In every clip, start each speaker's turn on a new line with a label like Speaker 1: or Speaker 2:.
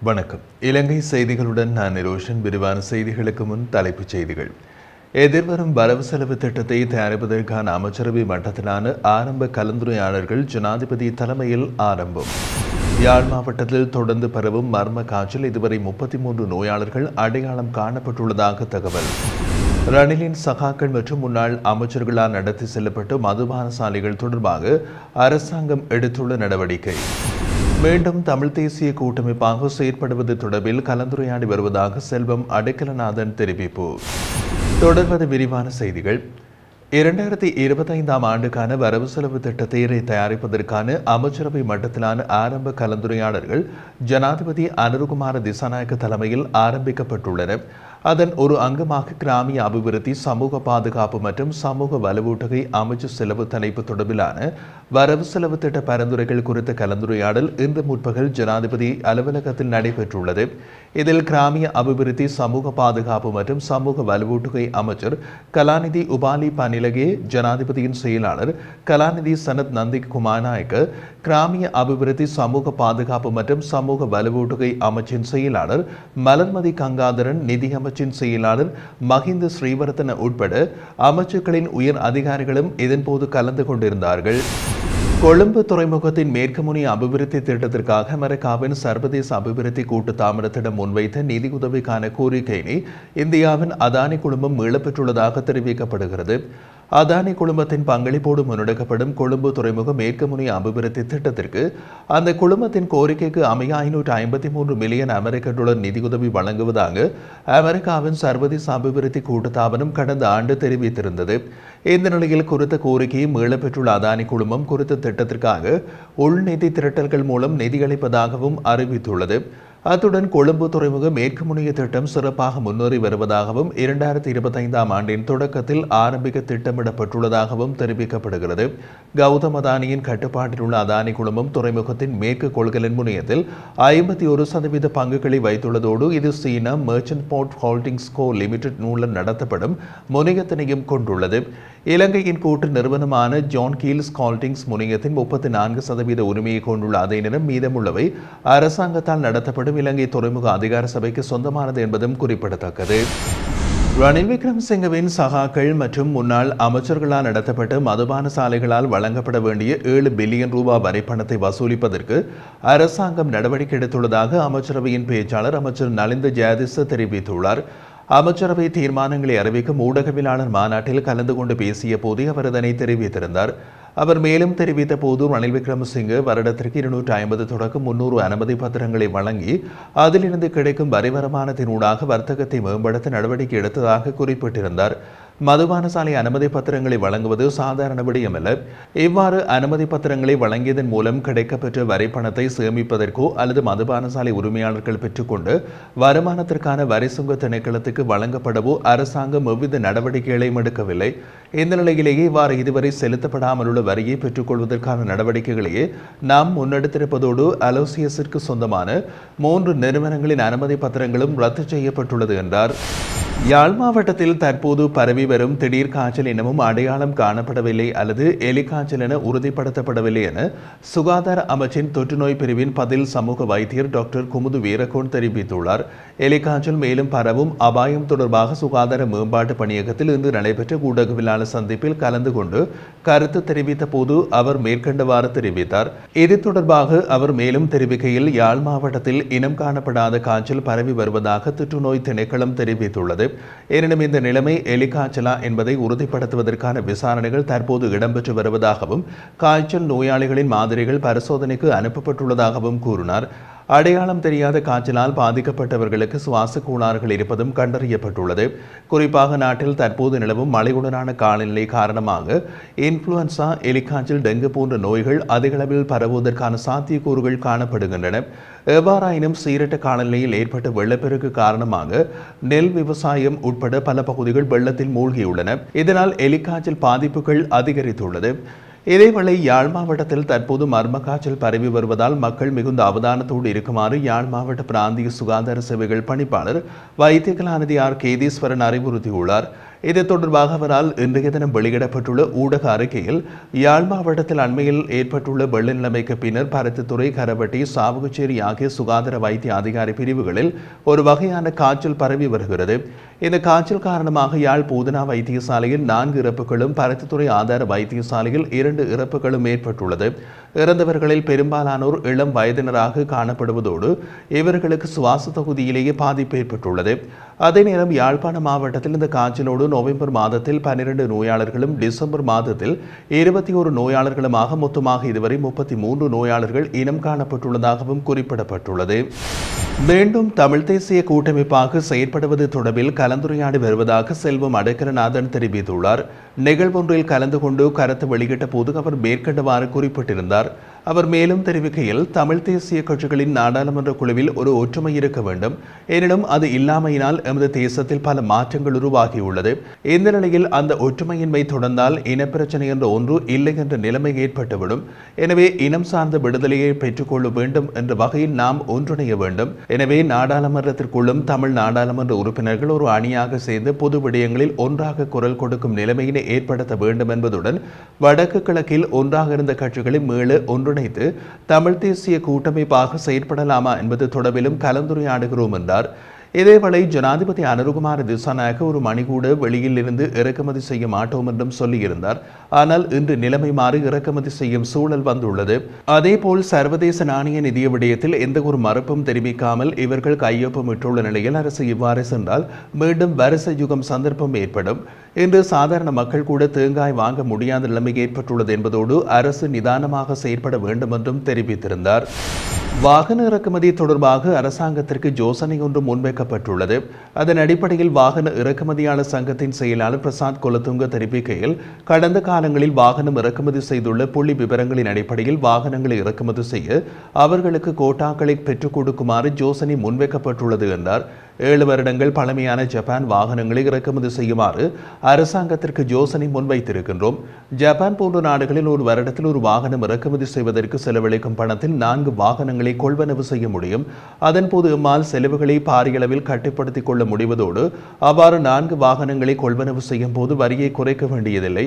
Speaker 1: வணக்கம். இலங்கை செய்திகளுடன் நான் நிரோஷன். விரிவான செய்திகளுக்கு முன் தலைப்புச் செய்திகள். எதிர்வரும் வரவு செலவு திட்டத்தை தயாரிப்பதற்கான அமைச்சரவை மட்டத்திலான ஆரம்ப கலந்துரையாடல்கள் ஜனாதிபதி தலைமையில் ஆரம்பம். யாழ் மாவட்டத்தில் தொடர்ந்து பரவும் மர்ம காய்ச்சல் இதுவரை 33 நோயாளர்கள் அடையாளம் காணப்பட்டுள்ளதாக தகவல். ரணிலின் சகாக்கள் மற்றும் முன்னாள் அமைச்சர்களால் நடத்தி செல்லப்பட்ட மதுபான சாலைகள் தொடர்பாக அரசாங்கம் எடுத்துள்ள நடவடிக்கை. மீண்டும் தமிழ் தேசிய கூட்டமைப்பாக செயற்படுவது தொடர்பில் கலந்துரையாடி வருவதாக செல்வம் அடைக்கலநாதன் தெரிவிப்பு. தொடர்வது விரிவான செய்திகள். 2025ஆம் ஆண்டுக்கான வரவு செலவு திட்டத்தை தயாரிப்பதற்கான அமைச்சரவை மட்டத்திலான ஆரம்ப கலந்துரையாடல்கள் ஜனாதிபதி அனுருகுமார திசாநாயக்க தலைமையில் ஆரம்பிக்கப்பட்டுள்ளன. அதன் ஒரு அங்கமாக கிராமிய அபிவிருத்தி, சமூக பாதுகாப்பு மற்றும் சமூக வலுவூட்டகை அமைச்சு செலவு தலைப்பு தொடர்பிலான வரவு செலவு திட்ட பரிந்துரைகள் குறித்த கலந்துரையாடல் இன்று முற்பகல் ஜனாதிபதி அலுவலகத்தில் நடைபெற்றுள்ளது. இதில் கிராமிய அபிவிருத்தி, சமூக பாதுகாப்பு மற்றும் சமூக வலுவூட்டகை அமைச்சர் கலாநிதி உபாலி பனிலகே, ஜனாதிபதியின் செயலாளர் கலாநிதி சனத் நந்திக் குமாநாயக்க, கிராமிய அபிவிருத்தி, சமூக பாதுகாப்பு மற்றும் சமூக வலுவூட்டகை அமைச்சின் செயலாளர் மலர்மதி கங்காதரன், நிதி அமைச்சின் செயலாளர் மஹிந்த ஸ்ரீவர்தன உட்பட அமைச்சுக்களின் உயர் அதிகாரிகளும் இதன்போது கலந்து கொண்டிருந்தார்கள். கொழும்பு துறைமுகத்தின் மேற்கு முனைய அபிவிருத்தி திட்டத்திற்காக அமெரிக்காவின் சர்வதேச அபிவிருத்தி கூட்டு தாமரத்திடம் முன்வைத்த நிதியுதவிக்கான கோரிக்கையினை இந்தியாவின் அதானி குழுமம் மீளப்பெற்றுள்ளதாக தெரிவிக்கப்படுகிறது. அதானி குழுமத்தின் பங்களிப்போடு முன்னெடுக்கப்படும் கொழும்பு துறைமுக மேற்கு முனைய அபிவிருத்தி திட்டத்திற்கு அந்த குழுமத்தின் கோரிக்கைக்கு அமைய 553 மில்லியன் அமெரிக்க டாலர் நிதியுதவி வழங்குவதாக அமெரிக்காவின் சர்வதேச அபிவிருத்தி கூட்டுத்தாபனம் கடந்த ஆண்டு தெரிவித்திருந்தது. இந்த நிலையில் குறித்த கோரிக்கையை மீளப்பெற்றுள்ள அதானி குழுமம் குறித்த திட்டத்திற்காக உள்நிதி திரட்டல்கள் மூலம் நிதியளிப்பதாகவும் அறிவித்துள்ளது. அத்துடன் கொழும்பு துறைமுக மேற்கு முனைய திட்டம் சிறப்பாக முன்னேறி வருவதாகவும் 2025ஆம் ஆண்டின் தொடக்கத்தில் ஆரம்பிக்க திட்டமிடப்பட்டுள்ளதாகவும் தெரிவிக்கப்படுகிறது. கௌதம் அதானியின் கட்டுப்பாட்டில் உள்ள அதானி குழுமம் துறைமுகத்தின் மேற்கு கொள்கலன் முனையத்தில் 51% பங்குகளை வைத்துள்ளதோடு இது சீனா மெர்ச்சன்ட் போர்ட் ஹோல்டிங்ஸ் கோ லிமிடெட் மூலம் நடத்தப்படும் முனையத்தினையும் கொண்டுள்ளது. இலங்கையின் கூட்டு நிறுவனமான ஜான் கீல்ஸ் ஹோல்டிங்ஸ் முனையத்தின் 34% உரிமையை கொண்டுள்ள அதே நேரம் மீதமுள்ளவை அரசாங்கத்தால் நடத்தப்படும் இலங்கை துறைமுக அதிகார சபைக்கு சொந்தமானது என்பதும் குறிப்பிடத்தக்கது. ரணில் விக்ரமசிங்கவின் சகாக்கள் மற்றும் முன்னாள் அமைச்சர்களால் நடத்தப்பட்ட மதுபான சாலைகளால் வழங்கப்பட வேண்டிய 7 பில்லியன் ரூபாய் வரிப்பணத்தை வசூலிப்பதற்கு அரசாங்கம் நடவடிக்கை எடுத்துள்ளதாக அமைச்சரவையின் பேச்சாளர் அமைச்சர் நலிந்த ஜெயதிச தெரிவித்துள்ளார். அமைச்சரவை தீர்மானங்களை அறிவிக்கும் ஊடகவியலாளர் மாநாட்டில் கலந்து கொண்டு பேசிய போதே அவர் இதனை தெரிவித்திருந்தார். அவர் மேலும் தெரிவித்த போது ரணில் விக்ரமசிங்க வருடத்திற்கு 250 தொடக்கம் 300 அனுமதி பத்திரங்களை வழங்கி அதிலிருந்து கிடைக்கும் வரி வருமானத்தினூடாக வர்த்தகத்தை மேம்படுத்த நடவடிக்கை எடுத்ததாக குறிப்பிட்டிருந்தார். மதுபான சாலை அனுமதி பத்திரங்களை வழங்குவது சாதாரண விடயமல்ல. இவ்வாறு அனுமதி பத்திரங்களை வழங்கியதன் மூலம் கிடைக்கப்பெற்ற வரி பணத்தை சேமிப்பதற்கோ அல்லது மதுபான சாலை உரிமையாளர்கள் பெற்றுக்கொண்டு வருமானத்திற்கான வரி சுங்க திணைக்களத்துக்கு வழங்கப்படவோ அரசாங்கம் எவ்வித நடவடிக்கைகளையும் எடுக்கவில்லை. இந்த நிலையிலேயே இவ்வாறு இதுவரை செலுத்தப்படாமல் உள்ள வரியை பெற்றுக்கொள்வதற்கான நடவடிக்கைகளையே நாம் முன்னெடுத்திருப்பதோடு அலோசியஸிற்கு சொந்தமான 3 நிறுவனங்களின் அனுமதி பத்திரங்களும் ரத்து செய்யப்பட்டுள்ளது என்றார். யாழ் மாவட்டத்தில் தற்போது பரவி வரும் திடீர் காய்ச்சல் இனமும் அடையாளம் காணப்படவில்லை அல்லது எலிக்காய்ச்சல் என உறுதிப்படுத்தப்படவில்லை என சுகாதார அமைச்சின் தொற்றுநோய் பிரிவின் பதில் சமூக வைத்தியர் டாக்டர் குமுது வீரகோன் தெரிவித்துள்ளார். எலிக்காய்ச்சல் மேலும் பரவும் அபாயம் தொடர்பாக சுகாதார மேம்பாட்டு பணியகத்தில் இன்று நடைபெற்ற ஊடகவியலாளர் சந்திப்பில் கலந்து கொண்டு கருத்து தெரிவித்த போது அவர் மேற்கண்டவாறு தெரிவித்தார். இது தொடர்பாக அவர் மேலும் தெரிவிக்கையில் யாழ் மாவட்டத்தில் இனம் காணப்படாத காய்ச்சல் பரவி வருவதாக தொற்றுநோய் திணைக்களம் தெரிவித்துள்ளது. எனினும் இந்த நிலைமை எலிக்காய்ச்சலா என்பதை உறுதிப்படுத்துவதற்கான விசாரணைகள் தற்போது இடம்பெற்று வருவதாகவும் காய்ச்சல் நோயாளிகளின் மாதிரிகள் பரிசோதனைக்கு அனுப்பப்பட்டுள்ளதாகவும் கூறினார். அடையாளம் தெரியாத காய்ச்சலால் பாதிக்கப்பட்டவர்களுக்கு சுவாச கோளாறுகள் இருப்பதும் கண்டறியப்பட்டுள்ளது. குறிப்பாக நாட்டில் தற்போது நிலவும் மழையுடனான காலநிலை காரணமாக இன்ஃப்ளூயன்சா, எலிக்காய்ச்சல், டெங்கு போன்ற நோய்கள் அதிகளவில் பரவுவதற்கான சாத்தியக்கூறுகள் காணப்படுகின்றன. எவ்வாறாயினும் சீரற்ற காலநிலையில் ஏற்பட்ட வெள்ளப்பெருக்கு காரணமாக நெல் விவசாயம் உட்பட பல பகுதிகள் வெள்ளத்தில் மூழ்கியுள்ளன. இதனால் எலிக்காய்ச்சல் பாதிப்புகள் அதிகரித்துள்ளது. இதேவேளை யாழ் மாவட்டத்தில் தற்போது மர்ம காய்ச்சல் பரவி வருவதால் மக்கள் மிகுந்த அவதானத்தோடு இருக்குமாறு யாழ் மாவட்ட பிராந்திய சுகாதார சேவைகள் பணிப்பாளர் வைத்திய கலாநிதி ஆர் கேதீஸ்வரன் அறிவுறுத்தியுள்ளார். இது தொடர்பாக அவரால் இன்றைய தினம் வெளியிடப்பட்டுள்ள ஊடக அறிக்கையில் யாழ் மாவட்டத்தில் அண்மையில் ஏற்பட்டுள்ள வெள்ள நிலைமைக்கு பின்னர் பருத்தித்துறை, கரவட்டி, சாவகச்சேரி ஆகிய சுகாதார வைத்திய அதிகாரி பிரிவுகளில் ஒரு வகையான காய்ச்சல் பரவி வருகிறது. இந்த காய்ச்சல் காரணமாக யாழ் போதனா வைத்தியசாலையில் 4 இறப்புகளும், பருத்தித்துறை ஆதார வைத்தியசாலையில் 2 இறப்புகளும் ஏற்பட்டுள்ளது. இறந்தவர்களில் பெரும்பாலானோர் இளம் வயதினராக காணப்படுவதோடு இவர்களுக்கு சுவாச தொகுதியிலேயே பாதிப்பு ஏற்பட்டுள்ளது. அதே நேரம் யாழ்ப்பாண மாவட்டத்தில் இந்த காய்ச்சலோடு நவம்பர் மாதத்தில் 12 நோயாளர்களும், டிசம்பர் மாதத்தில் 21 நோயாளர்களுமாக மொத்தமாக இதுவரை 33 நோயாளர்கள் இனம் காணப்பட்டுள்ளதாகவும் குறிப்பிடப்பட்டுள்ளது. மீண்டும் தமிழ் தேசிய கூட்டமைப்பாக செயற்படுவது தொடர்பில் கலந்துரையாடி வருவதாக செல்வம் அடைக்கலநாதன் தெரிவித்துள்ளார். நிகழ்வொன்றில் கலந்து கொண்டு கருத்து வெளியிட்ட போது அவர் மேற்கண்டவாறு குறிப்பிட்டிருந்தார். அவர் மேலும் தெரிவிக்கையில், தமிழ் தேசிய கட்சிகளின் நாடாளுமன்ற குழுவில் ஒரு ஒற்றுமை இருக்க வேண்டும். எனினும் அது இல்லாமையினால் எமது தேசத்தில் பல மாற்றங்கள் உருவாகியுள்ளது. இந்த நிலையில் அந்த ஒற்றுமையின்மை தொடர்ந்தால் இனப்பிரச்சனை என்ற ஒன்று இல்லை என்ற நிலைமை ஏற்பட்டுவிடும். எனவே இனம் சார்ந்த விடுதலையை பெற்றுக்கொள்ள வேண்டும் என்ற வகையில் நாம் ஒன்றிணைய வேண்டும். எனவே நாடாளுமன்றத்திற்குள்ளும் தமிழ் நாடாளுமன்ற உறுப்பினர்கள் ஒரு அணியாக சேர்ந்து பொது விடயங்களில் ஒன்றாக குரல் கொடுக்கும் நிலைமையினை ஏற்படுத்த வேண்டும் என்பதுடன் வடக்கு கிழக்கில் ஒன்றாக இருந்த கட்சிகளை மீள ஒன்றிணைத்து தமிழ் தேசிய கூட்டமைப்பாக செயற்படலாமா என்பது தொடர்பிலும் கலந்துரையாடுகிறோம் என்றார். இதேவேளை ஜனாதிபதி அனுருகுமார திசாநாயக்க ஒரு மணி கூட வெளியில் இருந்து இறக்குமதி செய்ய மாட்டோம் என்றும் சொல்லியிருந்தார். ஆனால் இன்று நிலைமை மாறி இறக்குமதி செய்யும் சூழல் வந்துள்ளது. அதேபோல் சர்வதேச நாணய நிதிய விடயத்தில் எந்த ஒரு மறுப்பும் தெரிவிக்காமல் இவர்கள் கையொப்பமிட்டுள்ள நிலையில் அரசு இவ்வாறு சென்றால் மீண்டும் வரிசை யுகம் சந்தர்ப்பம் ஏற்படும். இன்று சாதாரண மக்கள் கூட தேங்காய் வாங்க முடியாத நிலைமை ஏற்பட்டுள்ளது என்பதோடு அரசு நிதானமாக செயற்பட வேண்டும் என்றும் தெரிவித்திருந்தார். வாகன இறக்குமதி தொடர்பாக அரசாங்கத்திற்கு யோசனை ஒன்று முன்வைக்கப்பட்டுள்ளது. அதன் அடிப்படையில் வாகன இறக்குமதியாளர் சங்கத்தின் செயலாளர் பிரசாத் கொலதுங்க தெரிவிக்கையில், கடந்த காலங்களில் வாகனம் இறக்குமதி செய்துள்ள புள்ளி விவரங்களின் அடிப்படையில் வாகனங்களை இறக்குமதி செய்ய அவர்களுக்கு கோட்டாக்களை பெற்றுக் கொடுக்குமாறு யோசனை முன்வைக்கப்பட்டுள்ளது என்றார். 7 வருடங்கள் பழமையான ஜப்பான் வாகனங்களை இறக்குமதி செய்யுமாறு அரசாங்கத்திற்கு யோசனை முன்வைத்திருக்கின்றோம். ஜப்பான் போன்ற நாடுகளில் ஒரு வருடத்தில் ஒரு வாகனம் இறக்குமதி செய்வதற்கு செலவழிக்கும் பணத்தில் 4 வாகனங்களை கொள்வனவு செய்ய முடியும். அதன்போது எம்மால் செலவுகளை பாரிய அளவில் கட்டுப்படுத்திக் கொள்ள முடிவதோடு அவ்வாறு 4 வாகனங்களை கொள்வனவு செய்யும் போது வரியை குறைக்க வேண்டியதில்லை.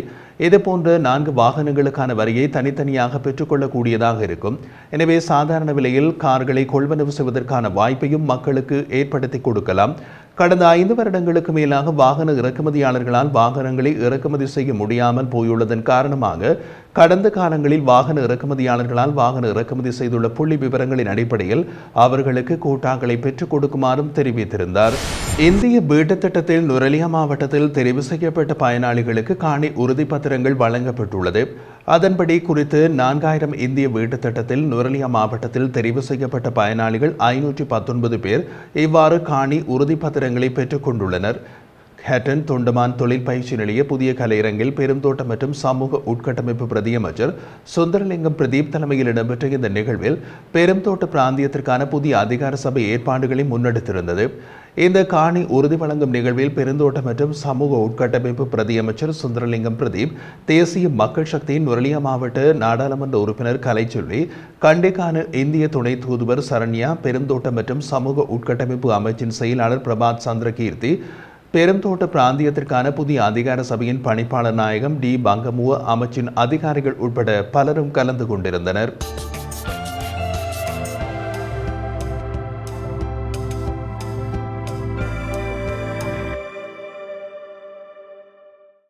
Speaker 1: இதுபோன்ற 4 வாகனங்களுக்கான வரியை தனித்தனியாக பெற்றுக்கொள்ளக்கூடியதாக இருக்கும். எனவே சாதாரண விலையில் கார்களை கொள்வனவு செய்வதற்கான வாய்ப்பையும் மக்களுக்கு ஏற்படுத்தி கொடுக்கலாம். கடந்த 5 வருடங்களுக்கு மேலாக வாகன இறக்குமதியாளர்களால் வாகனங்களை இறக்குமதி செய்ய முடியாமல் போயுள்ளதன் காரணமாக கடந்த காலங்களில் வாகன இறக்குமதியாளர்களால் வாகன இறக்குமதி செய்துள்ள புள்ளி விவரங்களின் அடிப்படையில் அவர்களுக்கு கோட்டாக்களை பெற்றுக் கொடுக்குமாறும் தெரிவித்திருந்தார். இந்திய வீட்டுத் திட்டத்தில் நுரலியா மாவட்டத்தில் தெரிவு செய்யப்பட்ட பயனாளிகளுக்கு காணி உறுதிப்பத்திரங்கள் வழங்கப்பட்டுள்ளது. அதன்படி குறித்து 4000 இந்திய வீட்டுத் திட்டத்தில் நுரலியா மாவட்டத்தில் தெரிவு செய்யப்பட்ட பயனாளிகள் 519 பேர் இவ்வாறு காணி உறுதிப்பத்திரங்களை பெற்றுக் கொண்டுள்ளனர். ஹேட்டன் தொண்டமான் தொழில் பயிற்சி நிலைய புதிய கலையரங்கில் பெருந்தோட்டம் மற்றும் சமூக உட்கட்டமைப்பு பிரதியமைச்சர் சுந்தரலிங்கம் பிரதீப் தலைமையில் இடம்பெற்ற இந்த நிகழ்வில் பெருந்தோட்ட பிராந்தியத்திற்கான புதிய அதிகார சபை ஏற்பாடுகளை முன்னெடுத்திருந்தது. இந்த காணி உறுதி வழங்கும் நிகழ்வில் பெருந்தோட்டம் மற்றும் சமூக உட்கட்டமைப்பு பிரதியமைச்சர் சுந்தரலிங்கம் பிரதீப், தேசிய மக்கள் சக்தியின் நுரலியா மாவட்ட நாடாளுமன்ற உறுப்பினர் கலைச்செல்வி, கண்டிக்கான இந்திய துணை தூதுவர் சரண்யா, பெருந்தோட்டம் மற்றும் சமூக உட்கட்டமைப்பு அமைச்சின் செயலாளர் பிரபாத் சந்திரகீர்த்தி, பெருந்தோட்ட பிராந்தியத்திற்கான புதிய அதிகார சபையின் பணிப்பாளர் நாயகம் டி பங்கமுவ அமைச்சின் அதிகாரிகள் உட்பட பலரும் கலந்து கொண்டிருந்தனர்.